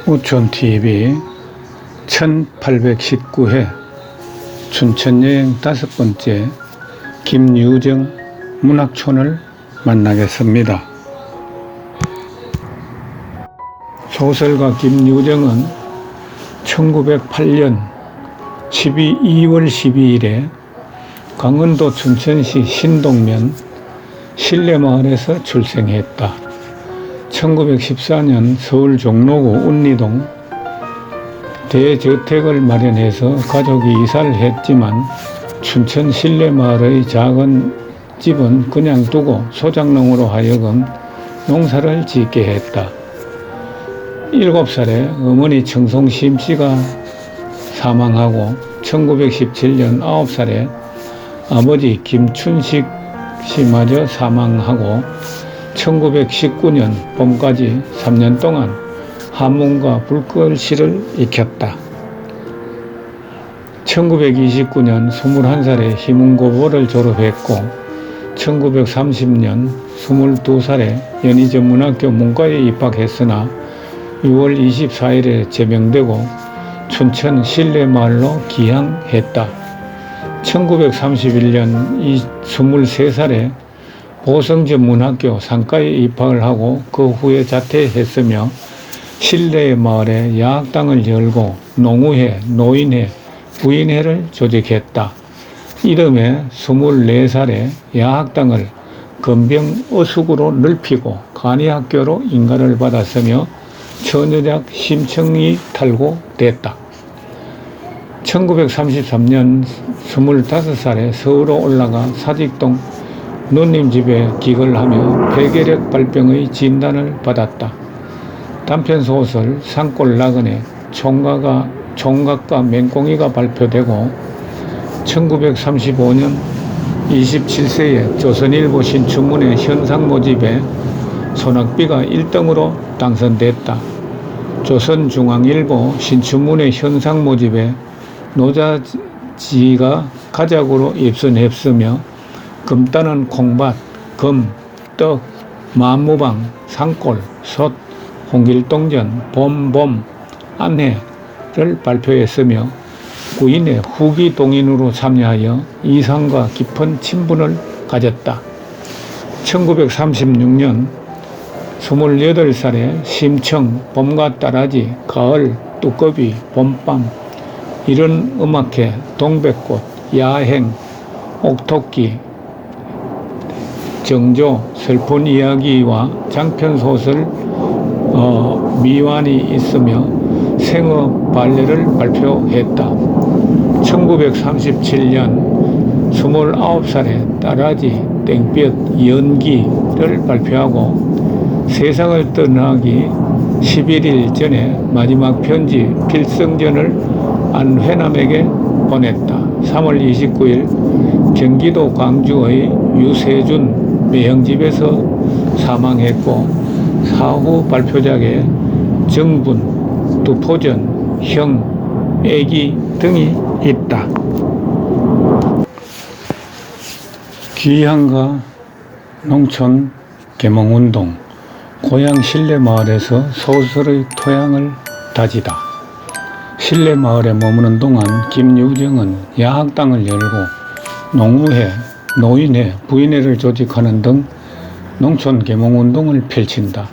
우촌TV 1819회 춘천여행 5번째 김유정 문학촌을 만나겠습니다. 소설가 김유정은 1908년 2월 12일에 강원도 춘천시 신동면 신례마을에서 출생했다. 1914년 서울 종로구 운리동 대저택을 마련해서 가족이 이사를 했지만 춘천 신례마을의 작은 집은 그냥 두고 소장농으로 하여금 농사를 짓게 했다. 7살에 어머니 청송심씨가 사망하고 1917년 9살에 아버지 김춘식 씨마저 사망하고 1919년 봄까지 3년 동안 한문과 불글씨를 익혔다. 1929년 21살에 희문고고를 졸업했고 1930년 22살에 연희전문학교 문과에 입학했으나 6월 24일에 제명되고 춘천 신례마을로 기항했다. 1931년 23살에 보성전문학교 상과에 입학을 하고 그 후에 자퇴했으며 신례마을에 야학당을 열고 농우회, 노인회, 부인회를 조직했다. 이듬해 24살에 야학당을 건병어숙으로 넓히고 간이학교로 인가를 받았으며 처녀작 심청이 탈고됐다. 1933년 25살에 서울로 올라가 사직동 누님 집에 기거를 하며 폐결핵 발병의 진단을 받았다. 단편소설 산골나그네 총각과 맹꽁이가 발표되고 1935년 27세에 조선일보 신춘문예 현상모집에 손학비가 1등으로 당선됐다. 조선중앙일보 신춘문예 현상모집에 노자지가 가작으로 입선했으며 금따는 콩밭, 금, 떡, 만무방, 산골, 솥, 홍길동전, 봄, 안해를 발표했으며 구인의 후기 동인으로 참여하여 이상과 깊은 친분을 가졌다. 1936년 28살에 심청, 봄과 따라지, 가을, 두꺼비, 봄밤, 이른 음악회, 동백꽃, 야행, 옥토끼, 정조, 슬픈 이야기와 장편소설 미완이 있으며 생어 발레를 발표했다. 1937년 29살에 따라지, 땡볕, 연기를 발표하고 세상을 떠나기 11일 전에 마지막 편지 필성전을 안회남에게 보냈다. 3월 29일 경기도 광주의 유세준 매형집에서 사망했고 사후 발표작에 정분, 두포전, 형, 애기 등이 있다. 귀향과 농촌 계몽운동, 고향 신례마을에서 소설의 토양을 다지다. 신례마을에 머무는 동안 김유정은 야학당을 열고 농우회, 노인회, 부인회를 조직하는 등 농촌 계몽운동을 펼친다.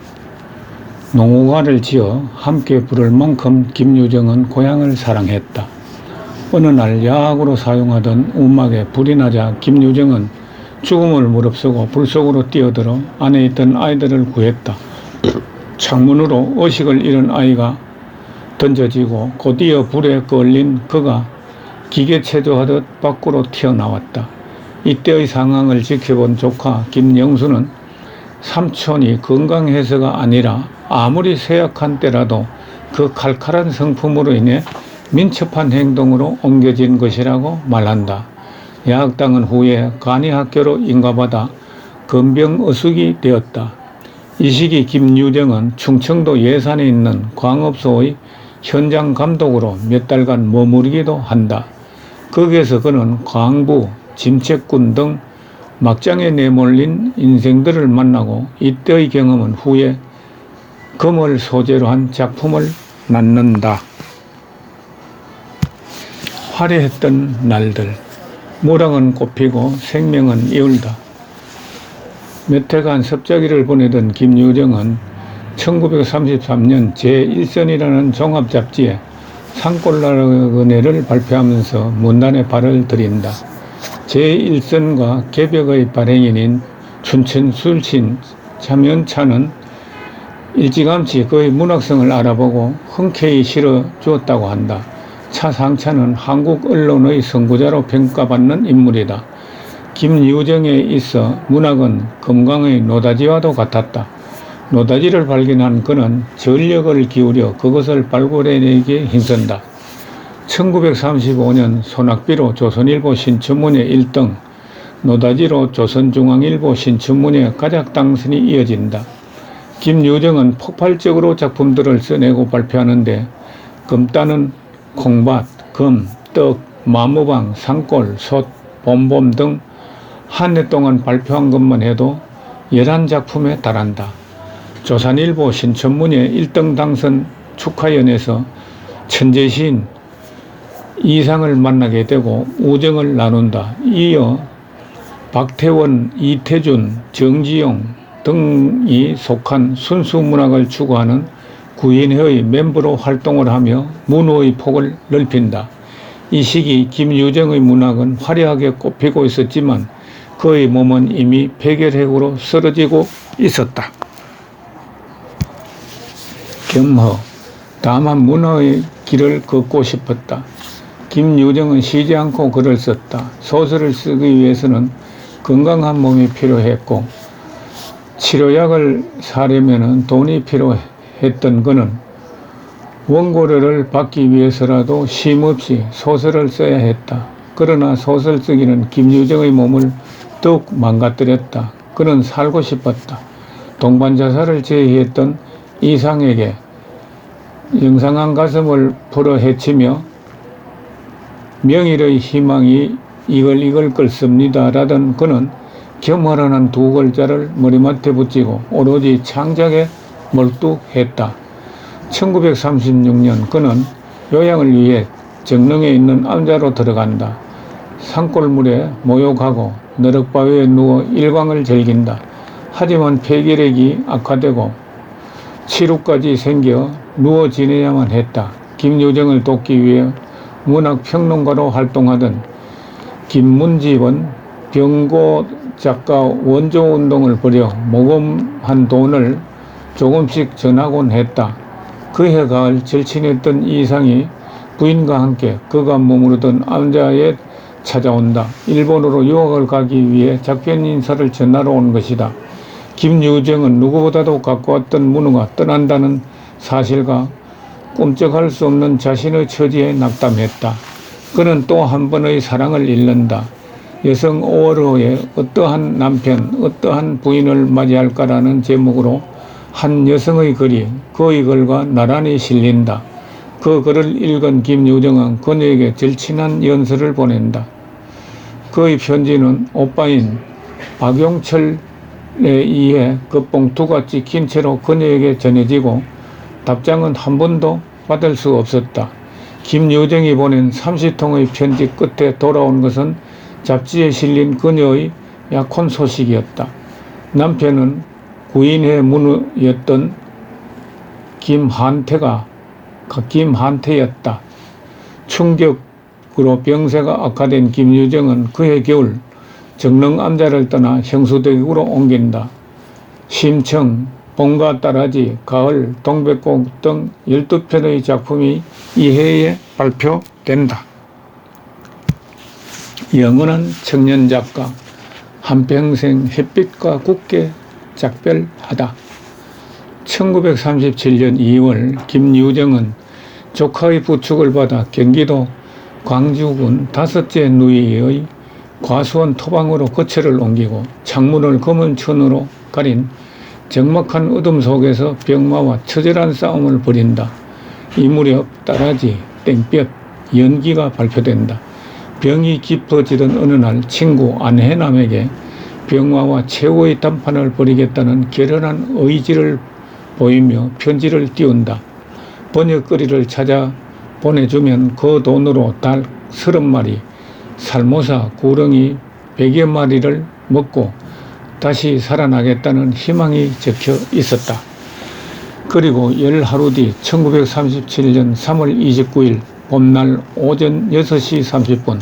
농우가를 지어 함께 부를 만큼 김유정은 고향을 사랑했다. 어느 날 야학으로 사용하던 움막에 불이 나자 김유정은 죽음을 무릅쓰고 불 속으로 뛰어들어 안에 있던 아이들을 구했다. 창문으로 의식을 잃은 아이가 던져지고 곧이어 불에 끌린 그가 기계체조하듯 밖으로 튀어나왔다. 이때의 상황을 지켜본 조카 김영수는 삼촌이 건강해서가 아니라 아무리 쇠약한 때라도 그 칼칼한 성품으로 인해 민첩한 행동으로 옮겨진 것이라고 말한다. 야학당은 후에 간이학교로 인가받아 건병어숙이 되었다. 이 시기 김유정은 충청도 예산에 있는 광업소의 현장 감독으로 몇 달간 머무르기도 한다. 거기에서 그는 광부, 짐채꾼 등 막장에 내몰린 인생들을 만나고 이때의 경험은 후에 금을 소재로 한 작품을 낳는다. 화려했던 날들. 모락은 꽃피고 생명은 이울다. 몇 해간 섭작이를 보내던 김유정은 1933년 제1선이라는 종합잡지에 산골나그네를 발표하면서 문단에 발을 들인다. 제1선과 개벽의 발행인인 춘천 술신 참연차는 일찌감치 그의 문학성을 알아보고 흔쾌히 실어주었다고 한다. 차상차는 한국 언론의 선구자로 평가받는 인물이다. 김유정에 있어 문학은 금강의 노다지와도 같았다. 노다지를 발견한 그는 전력을 기울여 그것을 발굴해내기에 힘쓴다. 1935년 소낙비로 조선일보 신춘문예 1등, 노다지로 조선중앙일보 신춘문예 가작당선이 이어진다. 김유정은 폭발적으로 작품들을 써내고 발표하는데 금따는 콩밭, 금, 떡, 마무방, 산골, 솥, 봄봄 등 한 해 동안 발표한 것만 해도 11작품에 달한다. 조선일보 신춘문예 1등 당선 축하연에서 천재시인 이상을 만나게 되고 우정을 나눈다. 이어 박태원, 이태준, 정지용 등이 속한 순수문학을 추구하는 구인회의 멤버로 활동을 하며 문호의 폭을 넓힌다. 이 시기 김유정의 문학은 화려하게 꽃피고 있었지만 그의 몸은 이미 폐결핵으로 쓰러지고 있었다. 겸허, 다만 문화의 길을 걷고 싶었다. 김유정은 쉬지 않고 글을 썼다. 소설을 쓰기 위해서는 건강한 몸이 필요했고 치료약을 사려면 돈이 필요했던 그는 원고료를 받기 위해서라도 쉼없이 소설을 써야 했다. 그러나 소설 쓰기는 김유정의 몸을 더욱 망가뜨렸다. 그는 살고 싶었다. 동반자살을 제의했던 이상에게 영상한 가슴을 풀어 헤치며 명일의 희망이 이글 끓습니다 라던 그는 겸허라는 두 글자를 머리맡에 붙이고 오로지 창작에 몰두했다. 1936년 그는 요양을 위해 정릉에 있는 암자로 들어간다. 산골물에 모욕하고 너럭바위에 누워 일광을 즐긴다. 하지만 폐결핵이 악화되고 치루까지 생겨 누워 지내야만 했다. 김유정을 돕기 위해 문학평론가로 활동하던 김문집은 병고 작가 원조운동을 벌여 모금한 돈을 조금씩 전하곤 했다. 그해 가을 절친했던 이상이 부인과 함께 그가 머무르던 암자에 찾아온다. 일본으로 유학을 가기 위해 작별 인사를 전하러 온 것이다. 김유정은 누구보다도 갖고 왔던 문호가 떠난다는 사실과 꿈쩍할 수 없는 자신의 처지에 낙담했다. 그는 또 한 번의 사랑을 잃는다. 여성 5월호에 어떠한 남편, 어떠한 부인을 맞이할까라는 제목으로 한 여성의 글이 그의 글과 나란히 실린다. 그 글을 읽은 김유정은 그녀에게 절친한 연설을 보낸다. 그의 편지는 오빠인 박용철에 의해 그 봉투가 찍힌 채로 그녀에게 전해지고 답장은 한 번도 받을 수 없었다. 김유정이 보낸 30통의 편지 끝에 돌아온 것은 잡지에 실린 그녀의 약혼 소식이었다. 남편은 구인회 문우였던 김한태였다. 충격으로 병세가 악화된 김유정은 그해 겨울 정릉 암자를 떠나 형수대교로 옮긴다. 심청, 봄과 따라지, 가을, 동백꽃 등 12편의 작품이 이해에 발표된다. 영원한 청년 작가, 한평생 햇빛과 굳게 작별하다. 1937년 2월 김유정은 조카의 부축을 받아 경기도 광주군 5째 누이의 과수원 토방으로 거처를 옮기고 창문을 검은 천으로 가린 적막한 어둠 속에서 병마와 처절한 싸움을 벌인다. 이 무렵 따라지, 땡볕, 연기가 발표된다. 병이 깊어지던 어느 날 친구 안혜남에게 병마와 최후의 담판을 벌이겠다는 결연한 의지를 보이며 편지를 띄운다. 번역거리를 찾아 보내주면 그 돈으로 닭 30마리, 살모사, 구렁이 100여 마리를 먹고 다시 살아나겠다는 희망이 적혀 있었다. 그리고 열 하루 뒤 1937년 3월 29일 봄날 오전 6시 30분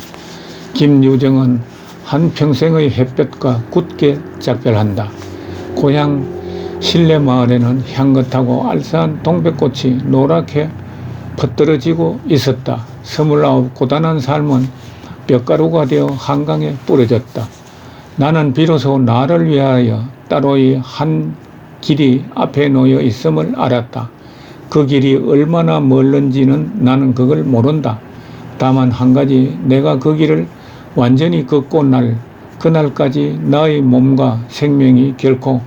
김유정은 한평생의 햇볕과 굳게 작별한다. 고향 신례마을에는 향긋하고 알싸한 동백꽃이 노랗게 퍼떨어지고 있었다. 29 고단한 삶은 뼈가루가 되어 한강에 뿌려졌다. 나는 비로소 나를 위하여 따로의 한 길이 앞에 놓여 있음을 알았다. 그 길이 얼마나 멀는지는 나는 그걸 모른다. 다만 한 가지, 내가 그 길을 완전히 걷고 그날까지 나의 몸과 생명이 결코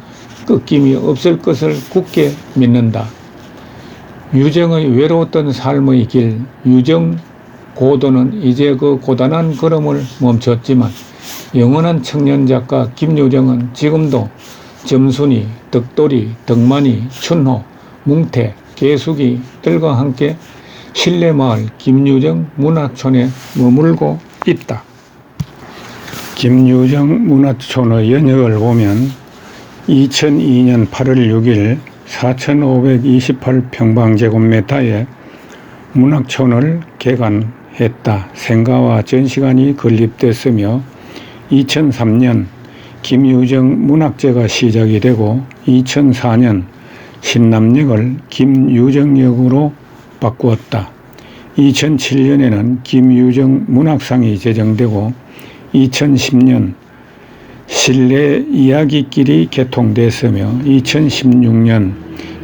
꺾임이 없을 것을 굳게 믿는다. 유정의 외로웠던 삶의 길, 유정 고도는 이제 그 고단한 걸음을 멈췄지만 영원한 청년 작가 김유정은 지금도 점순이, 덕돌이, 덕만이, 춘호, 뭉태, 개숙이들과 함께 신례마을 김유정 문화촌에 머물고 있다. 김유정 문화촌의 연역을 보면 2002년 8월 6일 4,528평방제곱미터의 문학촌을 개관했다. 생가와 전시관이 건립됐으며 2003년 김유정 문학제가 시작이 되고 2004년 신남역을 김유정역으로 바꾸었다. 2007년에는 김유정 문학상이 제정되고 2010년 실내 이야기길이 개통됐으며 2016년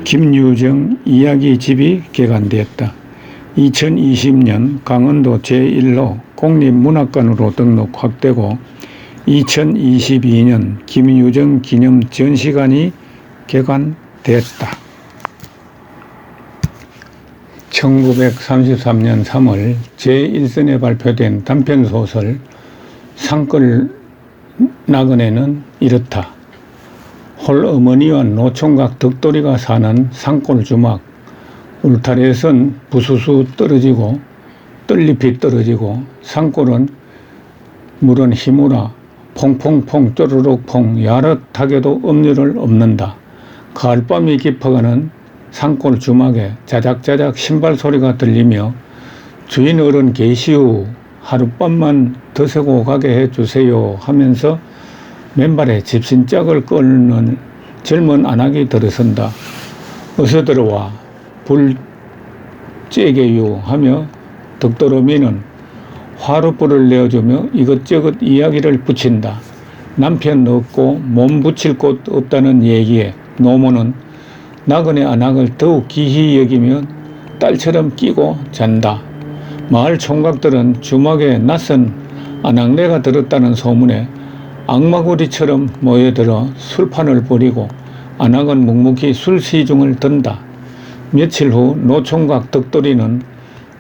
김유정 이야기집이 개관되었다. 2020년 강원도 제1호 공립문학관으로 등록 확대고 2022년 김유정 기념 전시관이 개관되었다. 1933년 3월 제1선에 발표된 단편소설 산골 나그네는 이렇다. 홀어머니와 노총각 덕돌이가 사는 산골 주막. 울타리에선 부수수 떨어지고 떨잎이 떨어지고 산골은 물은 희무라 퐁퐁퐁 쪼르륵 퐁 야릇하게도 음료를 엎는다. 가을밤이 깊어가는 산골 주막에 자작자작 신발 소리가 들리며 주인 어른 계시오 하룻밤만 더 새고 가게 해주세요 하면서 맨발에 집신짝을 끓는 젊은 아낙이 들어선다. 어서 들어와 불 쬐게요 하며 덕도러미는 화룻불을 내어주며 이것저것 이야기를 붙인다. 남편 없고 몸 붙일 곳 없다는 얘기에 노모는 나그네 아낙을 더욱 기히 여기며 딸처럼 끼고 잔다. 마을 총각들은 주막에 낯선 아낙네가 들었다는 소문에 악마구리처럼 모여들어 술판을 벌이고 아낙은 묵묵히 술시중을 든다. 며칠 후 노총각 덕돌이는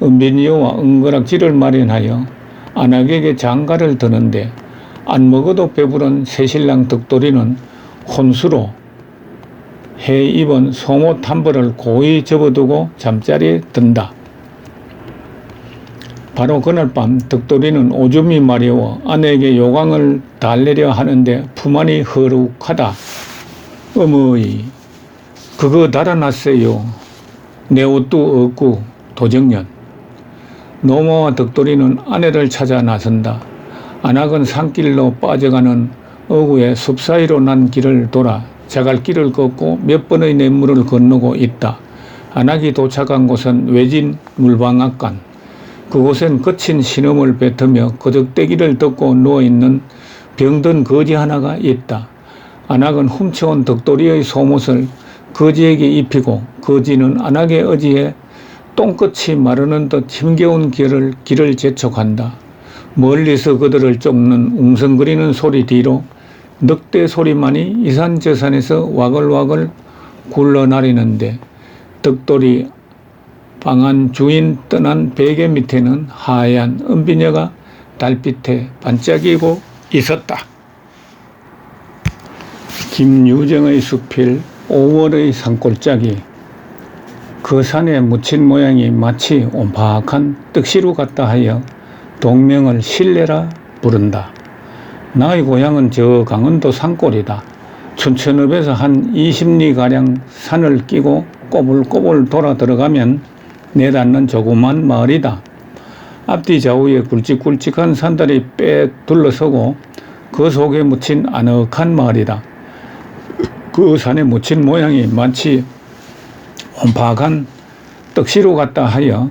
은비니어와 은거락지를 마련하여 아낙에게 장가를 드는데 안 먹어도 배부른 새신랑 덕돌이는 혼수로 해 입은 속옷 한 벌을 고이 접어두고 잠자리에 든다. 바로 그날 밤 덕돌이는 오줌이 마려워 아내에게 요강을 달래려 하는데 품 안이 허룩하다. 어머이 그거 달아놨어요. 내 옷도 없고 도정년. 노모와 덕돌이는 아내를 찾아 나선다. 아낙은 산길로 빠져가는 어구의 숲 사이로 난 길을 돌아 자갈길을 걷고 몇 번의 냇물을 건너고 있다. 아낙이 도착한 곳은 외진 물방앗간. 그곳엔 거친 신음을 뱉으며 거적대기를 덮고 누워있는 병든 거지 하나가 있다. 아낙은 훔쳐온 덕돌이의 속옷을 거지에게 입히고 거지는 아낙의 의지에 똥끝이 마르는 듯 힘겨운 길을 재촉한다. 멀리서 그들을 쫓는 웅성거리는 소리 뒤로 늑대 소리만이 이산저산에서 와글와글 굴러나리는데 덕돌이 방안 주인 떠난 베개 밑에는 하얀 은비녀가 달빛에 반짝이고 있었다. 김유정의 수필 5월의 산골짜기. 그 산에 묻힌 모양이 마치 온박한 떡시루 같다 하여 동명을 신뢰라 부른다. 나의 고향은 저 강원도 산골이다. 춘천읍에서 한 20리가량 산을 끼고 꼬불꼬불 돌아 들어가면 내닿는 조그만 마을이다. 앞뒤 좌우에 굵직굵직한 산들이 빼 둘러서고 그 속에 묻힌 아늑한 마을이다. 그 산에 묻힌 모양이 마치 온박한 떡시루 같다 하여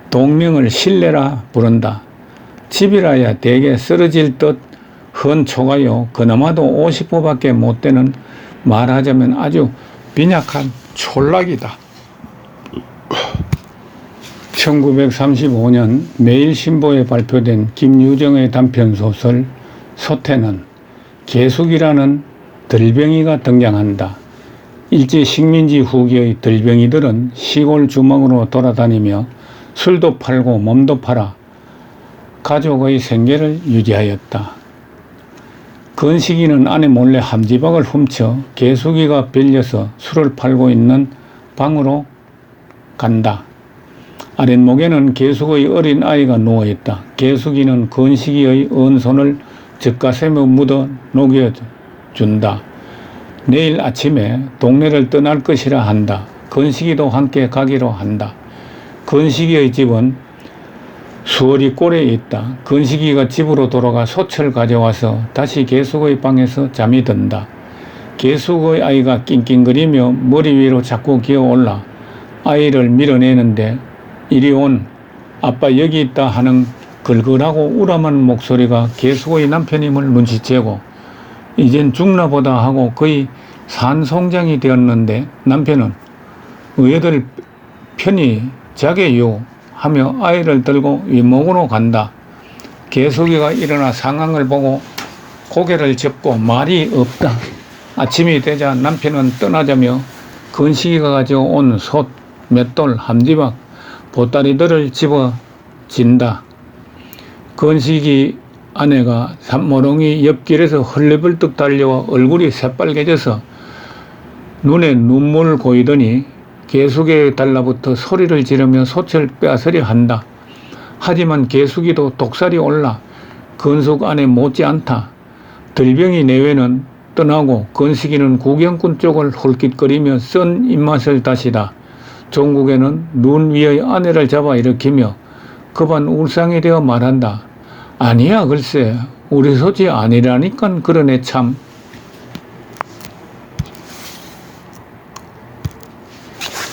동명을 신뢰라 부른다. 집이라야 대개 쓰러질 듯 헌 초가요 그나마도 50호밖에 못 되는 말하자면 아주 빈약한 촌락이다. 1935년 매일신보에 발표된 김유정의 단편소설 소태는 개숙이라는 들병이가 등장한다. 일제 식민지 후기의 들병이들은 시골 주먹으로 돌아다니며 술도 팔고 몸도 팔아 가족의 생계를 유지하였다. 건식이는 아내 몰래 함지박을 훔쳐 개숙이가 빌려서 술을 팔고 있는 방으로 간다. 아랫목에는 개숙의 어린 아이가 누워있다. 개숙이는 건식이의 언손을 젖가슴에 묻어 녹여준다. 내일 아침에 동네를 떠날 것이라 한다. 건식이도 함께 가기로 한다. 건식이의 집은 수월이 꼴에 있다. 건식이가 집으로 돌아가 솥을 가져와서 다시 개숙의 방에서 잠이 든다. 개숙의 아이가 낑낑거리며 머리 위로 자꾸 기어올라 아이를 밀어내는데 이리 온 아빠 여기 있다 하는 걸걸하고 우람한 목소리가 개숙의 남편임을 눈치채고 이젠 죽나보다 하고 거의 산송장이 되었는데 남편은 의애들 편히 자게요 하며 아이를 들고 윗목으로 간다. 개숙이가 일어나 상황을 보고 고개를 젓고 말이 없다. 아침이 되자 남편은 떠나자며 건식이가 가져온 솥, 맷돌, 함지박, 보따리들을 집어진다. 건식이 아내가 산모롱이 옆길에서 헐레벌떡 달려와 얼굴이 새빨개져서 눈에 눈물 고이더니 개숙에 달라붙어 소리를 지르며 솥을 빼앗으려 한다. 하지만 개숙이도 독살이 올라 건숙 안에 못지않다. 들병이 내외는 떠나고 건식이는 구경꾼 쪽을 홀깃거리며 쓴 입맛을 다시다. 종국에는 눈 위의 아내를 잡아 일으키며 급한 울상이 되어 말한다. 아니야 글쎄 우리 솥이 아니라니깐 그러네 참.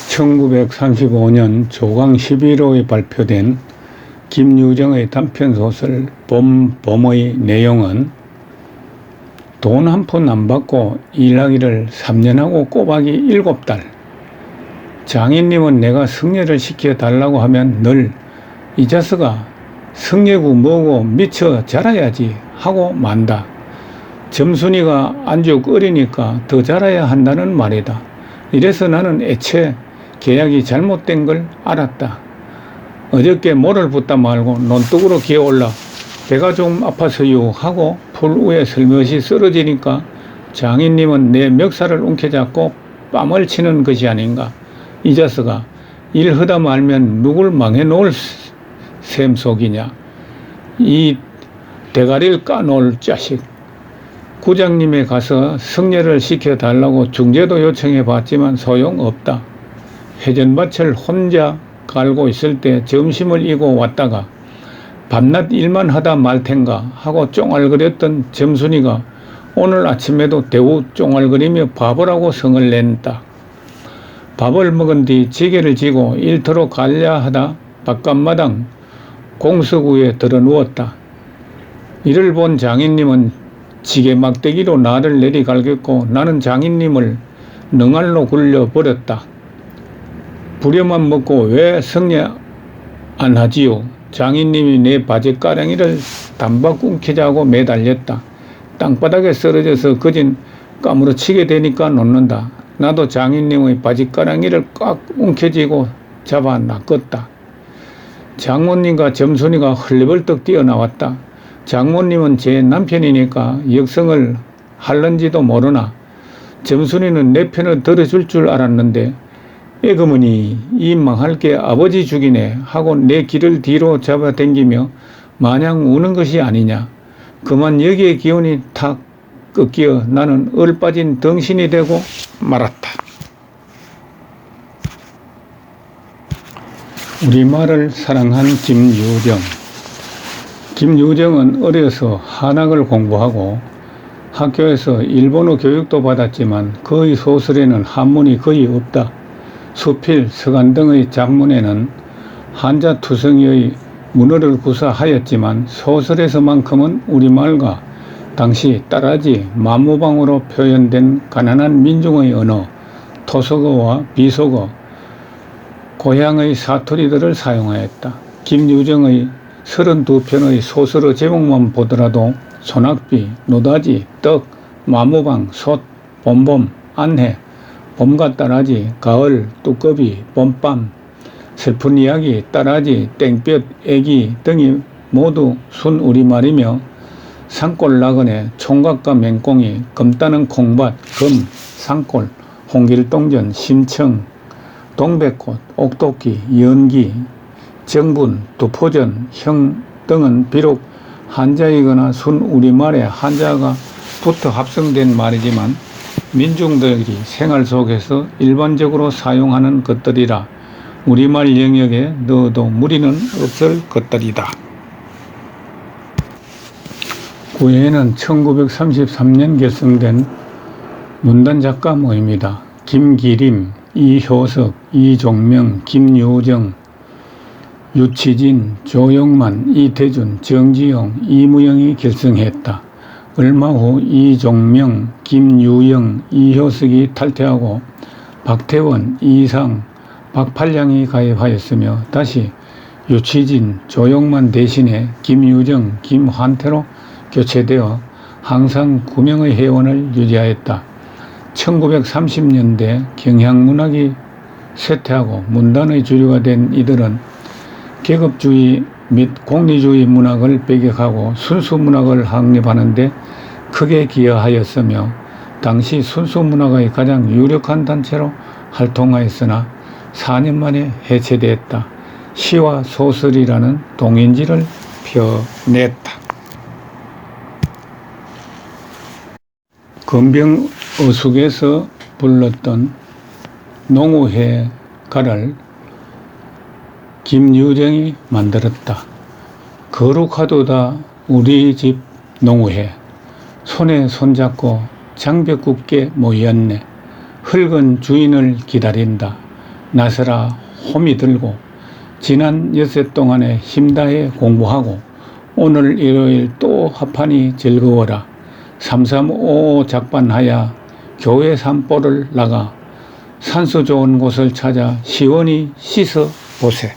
1935년 조강 11호에 발표된 김유정의 단편소설 봄의 내용은 돈 한 푼 안 받고 일하기를 3년 하고 꼬박이 7달. 장인님은 내가 승려를 시켜달라고 하면 늘 이 자식아 승려고 뭐고 미쳐 자라야지 하고 만다. 점순이가 안죽 어리니까 더 자라야 한다는 말이다. 이래서 나는 애초에 계약이 잘못된 걸 알았다. 어저께 모를 붙다 말고 논둑으로 기어올라 배가 좀 아파서요 하고 풀 위에 슬며시 쓰러지니까 장인님은 내 멱살을 움켜잡고 뺨을 치는 것이 아닌가. 이 자식아 일 하다 말면 누굴 망해 놓을 셈 속이냐. 이 대가리를 까놓을 자식. 구장님에 가서 승려를 시켜달라고 중재도 요청해 봤지만 소용없다. 회전밭을 혼자 갈고 있을 때 점심을 이고 왔다가 밤낮 일만 하다 말 텐가 하고 쫑알거렸던 점순이가 오늘 아침에도 대우 쫑알거리며 바보라고 성을 낸다. 밥을 먹은 뒤 지게를 지고 일터로 갈려 하다 바깥마당 공석위에 들어 누웠다. 이를 본 장인님은 지게 막대기로 나를 내리갈겼고 나는 장인님을 능알로 굴려버렸다. 부려만 먹고 왜 승려 안 하지요? 장인님이 내 바지가랑이를 단박 움켜자고 매달렸다. 땅바닥에 쓰러져서 거진 까무러치게 되니까 놓는다. 나도 장인님의 바지가랑이를 꽉 움켜쥐고 잡아 낚았다. 장모님과 점순이가 헐레벌떡 뛰어나왔다. 장모님은 제 남편이니까 역성을 할는지도 모르나 점순이는 내 편을 들어줄 줄 알았는데 애그머니 이 망할 게 아버지 죽이네 하고 내 길을 뒤로 잡아당기며 마냥 우는 것이 아니냐. 그만 여기에 기운이 탁 꺾여 나는 얼빠진 덩신이 되고 말았다. 우리말을 사랑한 김유정. 김유정은 어려서 한학을 공부하고 학교에서 일본어 교육도 받았지만 그의 소설에는 한문이 거의 없다. 수필, 서간 등의 잡문에는 한자투성이의 문어를 구사하였지만 소설에서만큼은 우리말과 당시 따라지 만무방으로 표현된 가난한 민중의 언어, 토속어와 비속어, 고향의 사투리들을 사용하였다. 김유정의 32편의 소설의 제목만 보더라도 소낙비, 노다지, 떡, 마무방, 솥, 봄봄, 안해, 봄과 따라지, 가을, 뚜꺼비, 봄밤, 슬픈 이야기, 따라지, 땡볕, 애기 등이 모두 순 우리말이며 산골 나그네, 총각과 맹꽁이, 검 따는 콩밭, 검, 산골, 홍길동전, 심청, 동백꽃, 옥도끼, 연기, 정분, 두포전, 형 등은 비록 한자이거나 순 우리말에 한자가 붙어 합성된 말이지만 민중들이 생활 속에서 일반적으로 사용하는 것들이라 우리말 영역에 넣어도 무리는 없을 것들이다. 구회에는 1933년 결성된 문단 작가 모임이다. 김기림, 이효석, 이종명, 김유정, 유치진, 조영만, 이태준, 정지용, 이무영이 결성했다. 얼마 후 이종명, 김유영, 이효석이 탈퇴하고 박태원, 이상, 박팔량이 가입하였으며 다시 유치진, 조영만 대신에 김유정, 김환태로 교체되어 항상 9명의 회원을 유지하였다. 1930년대 경향문학이 쇠퇴하고 문단의 주류가 된 이들은 계급주의 및 공리주의 문학을 배격하고 순수문학을 확립하는 데 크게 기여하였으며 당시 순수문학의 가장 유력한 단체로 활동하였으나 4년 만에 해체되었다. 시와 소설이라는 동인지를 펴냈다. 건병어숙에서 불렀던 농우회가를 김유정이 만들었다. 거룩하도다 우리 집 농우회. 손에 손잡고 장벽굳게 모였네. 흙은 주인을 기다린다. 나서라 홈이 들고 지난 엿새 동안에 힘다해 공부하고 오늘 일요일 또 합하니 즐거워라. 3355 작반하야 교회 산보를 나가 산소 좋은 곳을 찾아 시원히 씻어 보세.